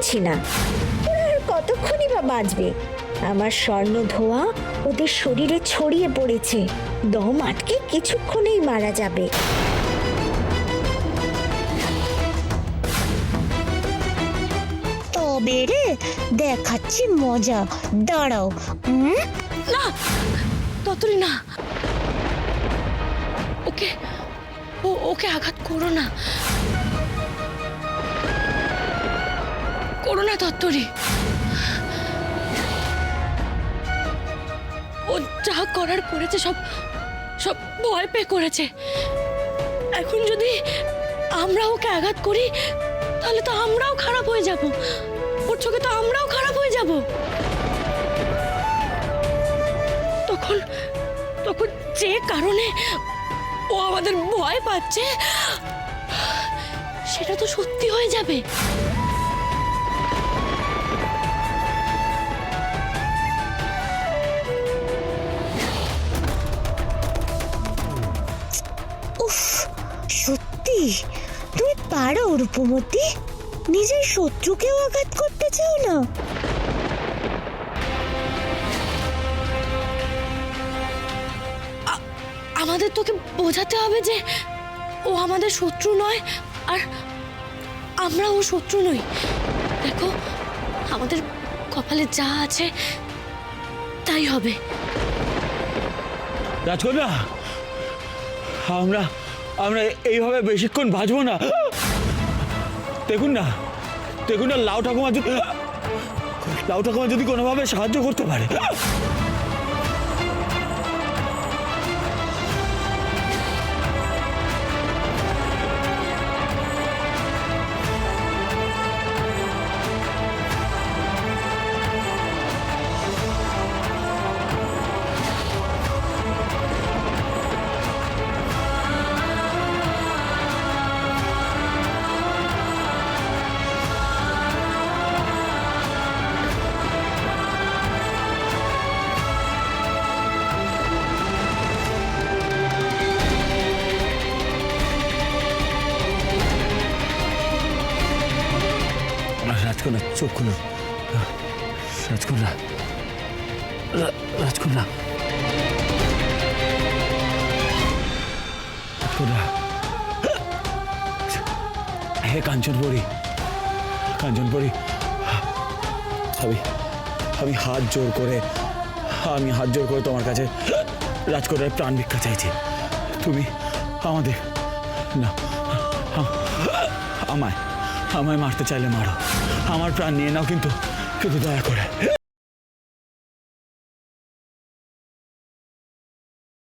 বুঝছি না, ওরা আর কতক্ষণই বা বাঁচবে? আমার স্বর্ণ ধোয়া ওদের শরীরে ছড়িয়ে পড়েছে, দম আটকে কিছুক্ষণেই মারা যাবে। তবে রে দেখাচ্ছি মজা, দাঁড়াও। না ততরি না, ওকে ওকে আঘাত করো না, করো না তত্তরি। ও যা করার করেছে সব সব ভয় পেয়ে করেছে। এখন যদি আমরা ওকে আঘাত করি তাহলে তো আমরাও খারাপ হয়ে যাব, ওর চোখে তো আমরাও খারাপ হয়ে যাব। তখন তখন যে কারণে ও আমাদের ভয় পাচ্ছে সেটা তো সত্যি হয়ে যাবে। উফ, সত্যি তুমি পারো রূপমতি? নিজের শত্রুকেও আঘাত করতে চাও না? আমাদের তোকে বোঝাতে হবে যে ও আমাদের শত্রু নয়, আর আমরা ও শত্রু নই। দেখো আমাদের কপালে যা আছে তাই হবে। রাজকন্যা, আমরা আমরা এইভাবে বেশিক্ষণ বাঁচবো না। দেখুন না, দেখুন না, লাউ ঠাকুমা যদি কোনোভাবে সাহায্য করতে পারে। রাজকন্যা চোখ খুলুন। রাজকন্যা, রাজকন্যা, রাজকন্যা, হে কাঞ্চনপুরী, কাঞ্চনপুরী, আমি হাত জোর করে তোমার কাছে রাজকন্যার প্রাণ ভিক্ষা চাইছি। তুমি আমাদের না, আমায় মারতে চাইলে মারো, আমার প্রাণ নিয়ে নাও, কিন্তু দয়া করে।